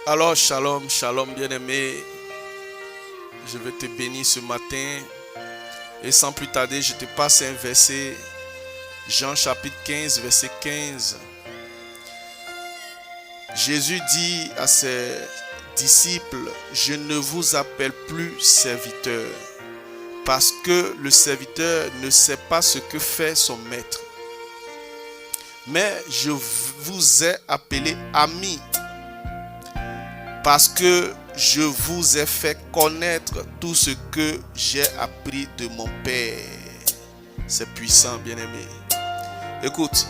Alors, shalom, shalom, bien-aimé. Je vais te bénir ce matin. Et sans plus tarder, je te passe un verset. Jean chapitre 15, verset 15. Jésus dit à ses disciples, je ne vous appelle plus serviteur, parce que le serviteur ne sait pas ce que fait son maître. Mais je vous ai appelé amis, parce que je vous ai fait connaître tout ce que j'ai appris de mon Père. C'est puissant, bien-aimé. Écoute,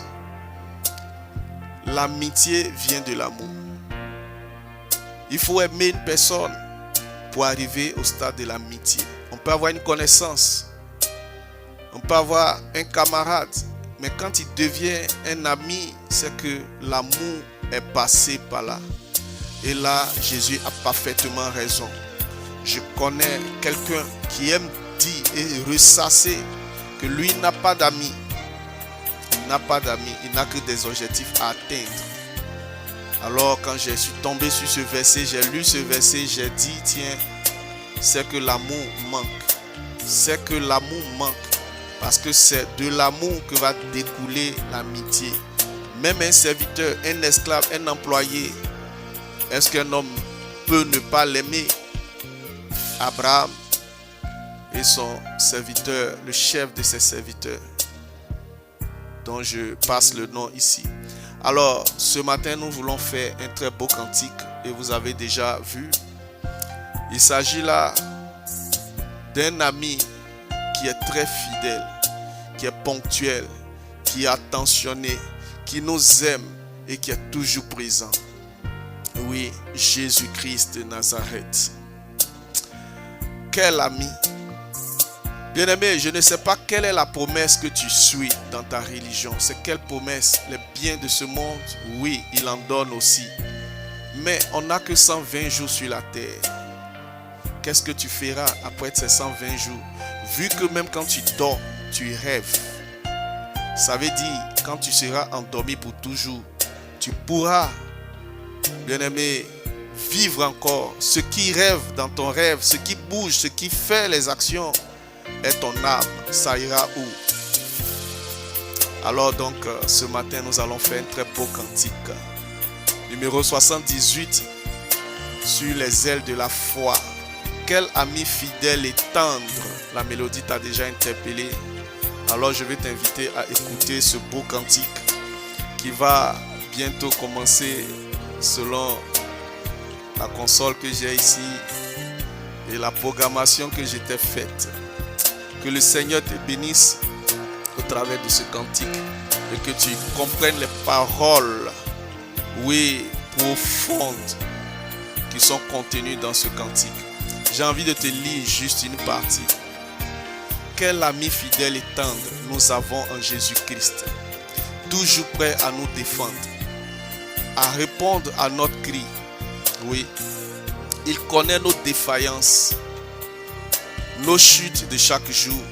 l'amitié vient de l'amour. Il faut aimer une personne pour arriver au stade de l'amitié. On peut avoir une connaissance, on peut avoir un camarade, mais quand il devient un ami, c'est que l'amour est passé par là. Et là, Jésus a parfaitement raison. Je connais quelqu'un qui aime dire et ressasser que lui n'a pas d'amis. Il n'a pas d'amis, il n'a que des objectifs à atteindre. Alors quand je suis tombé sur ce verset, j'ai lu ce verset, j'ai dit, tiens, c'est que l'amour manque. C'est que l'amour manque. Parce que c'est de l'amour que va découler l'amitié. Même un serviteur, un esclave, un employé, est-ce qu'un homme peut ne pas l'aimer? Abraham et son serviteur, le chef de ses serviteurs, dont je passe le nom ici. Alors, ce matin, nous voulons faire un très beau cantique et vous avez déjà vu. Il s'agit là d'un ami qui est très fidèle, qui est ponctuel, qui est attentionné, qui nous aime et qui est toujours présent. Oui, Jésus-Christ de Nazareth. Quel ami! Bien-aimé, je ne sais pas quelle est la promesse que tu suis dans ta religion. C'est quelle promesse? Les biens de ce monde, oui, il en donne aussi. Mais on n'a que 120 jours sur la terre. Qu'est-ce que tu feras après ces 120 jours? Vu que même quand tu dors, tu rêves. Ça veut dire, quand tu seras endormi pour toujours, tu pourras, bien-aimé, vivre encore. Ce qui rêve dans ton rêve, ce qui bouge, ce qui fait les actions, est ton âme. Ça ira où? Alors donc, ce matin, nous allons faire un très beau cantique. Numéro 78, sur les ailes de la foi. Quel ami fidèle et tendre. La mélodie t'a déjà interpellé. Alors je vais t'inviter à écouter ce beau cantique qui va bientôt commencer selon la console que j'ai ici et la programmation que j'ai faite. Que le Seigneur te bénisse au travers de ce cantique et que tu comprennes les paroles, oui, profondes qui sont contenues dans ce cantique. J'ai envie de te lire juste une partie. Quel ami fidèle et tendre nous avons en Jésus-Christ, toujours prêt à nous défendre, à répondre à notre cri. Oui, il connaît nos défaillances, nos chutes de chaque jour.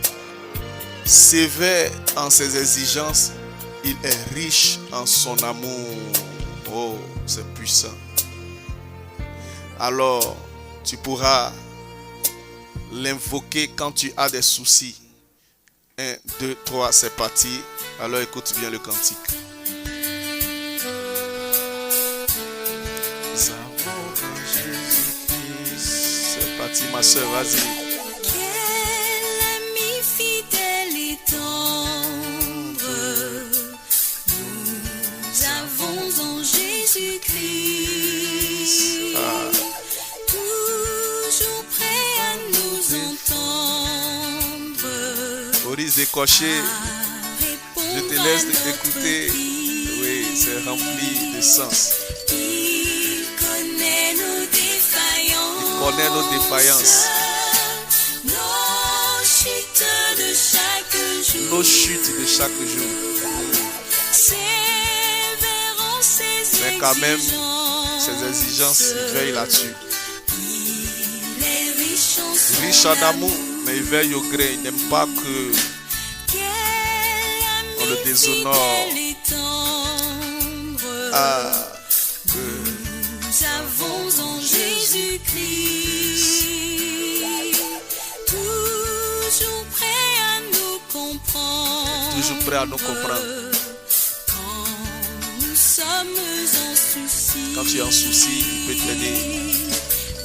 Sévère en ses exigences, il est riche en son amour. Oh, c'est puissant. Alors, tu pourras l'invoquer quand tu as des soucis. 1, 2, 3, c'est parti. Alors écoute bien le cantique. Nous avons Jésus-Christ. C'est parti ma soeur, vas-y. Quel ami fidèle et tendre nous avons en Jésus-Christ. Toujours prêt à nous entendre. Maurice Décoché, je te laisse écouter. Oui, c'est rempli de sens. Il connaît nos défaillances. Il connaît nos défaillances. Nos chutes de chaque jour. Nos chutes de chaque jour. Sévère en ses Mais quand même, ses exigences, il veille là-dessus. Il est riche en son Riche en amour, mais il veille au gré. Il n'aime pas que on le déshonore. Nous avons toujours prêt à nous comprendre. Toujours prêt à nous comprendre. Quand nous sommes en souci. Quand tu es en souci, il peut t'aider.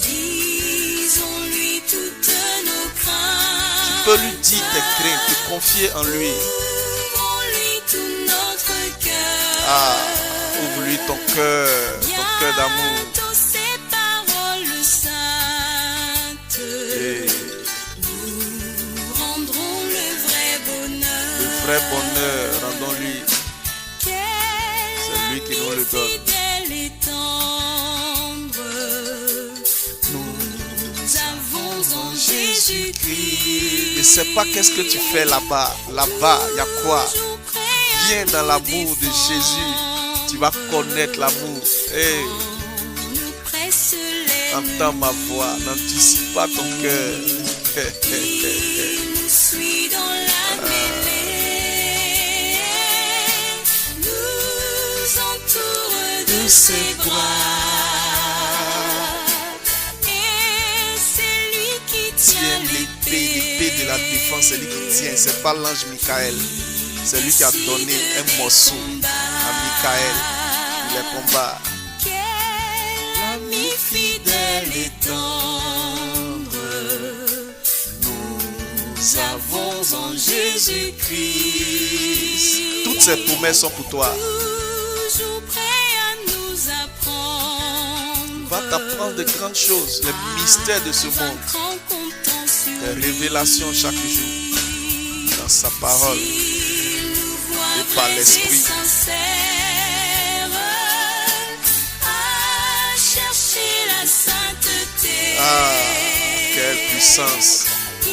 Disons-lui toutes nos craintes. Tu peux lui dire tes craintes, te confier en lui. Ouvrons-lui tout notre cœur. Ah, ouvre-lui ton cœur d'amour. Bientôt ces paroles saintes nous rendront le vrai bonheur. Le vrai bonheur, rendons-lui. C'est lui qui nous le donne. Fidèle et tendre, nous avons en Jésus-Christ. Ne sais pas qu'est-ce que tu fais là-bas. Là-bas, il y a quoi? Viens dans l'amour de Jésus. Tu vas connaître l'amour. Hey, entends ma voix. N'anticipe pas ton cœur. Il nous suit dans la mêlée, nous entoure de ses bras, et c'est lui qui tient L'épée de la défense, c'est lui qui tient. C'est pas l'ange Michael. C'est lui qui a donné un morceau à Michael pour les combats. Quel ami fidèle et tendre, nous avons en Jésus-Christ. Toutes ces promesses sont pour toi. Toujours prêt à nous apprendre. Va t'apprendre de grandes choses, les mystères de ce monde, les révélations chaque jour dans sa parole et par l'esprit. Ah, quelle puissance! Il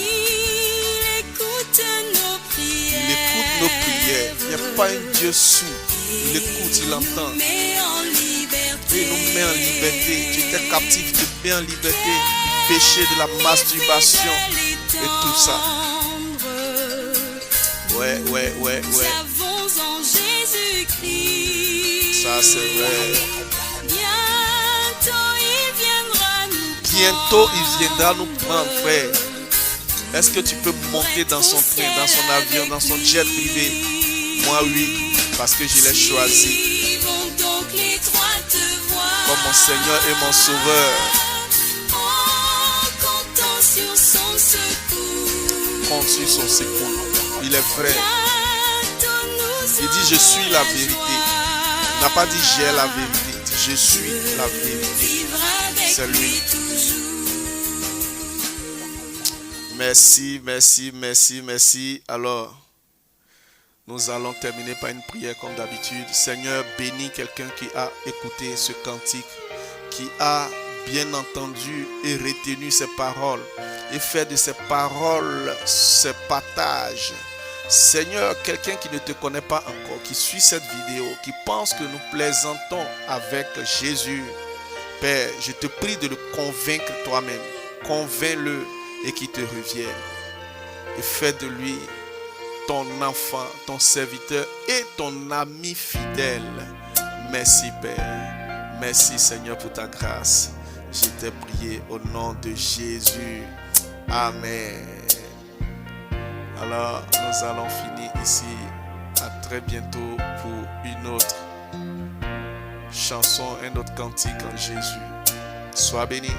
écoute nos prières. Il écoute nos prières. Il n'y a pas un Dieu sourd. Il écoute, il entend. Mais en liberté. Il nous met en liberté. Tu étais captif, il te met en liberté du péché, de la masturbation et tout ça. Ouais. Nous avons en Jésus-Christ. Ça, c'est vrai. Bientôt, il Bientôt, il viendra nous prendre. viendra nous prendre, frère. Est-ce que tu peux monter dans son train, dans son avion, dans son jet privé? Moi, oui, parce que je l'ai choisi Suivons donc l'étroite voie. comme mon Seigneur et mon Sauveur. En comptant sur son secours. Compte sur son secours. Il est vrai. Bientôt nous Il dit, je suis la vérité. joie. Il n'a pas dit, j'ai la vérité. Il dit, je suis la vérité. Vivre avec C'est lui. lui toujours. Merci. Alors, nous allons terminer par une prière comme d'habitude. Seigneur, bénis quelqu'un qui a écouté ce cantique, qui a bien entendu et retenu ces paroles et fait de ces paroles ce partage. Seigneur, quelqu'un qui ne te connaît pas encore, qui suit cette vidéo, qui pense que nous plaisantons avec Jésus, Père, je te prie de le convaincre toi-même. Convainc-le et qu'il te revienne. Et fais de lui ton enfant, ton serviteur et ton ami fidèle. Merci Père. Merci Seigneur pour ta grâce. Je t'ai prié au nom de Jésus. Amen. Alors, nous allons finir ici. À très bientôt pour une autre chanson, un autre cantique en Jésus. Sois béni.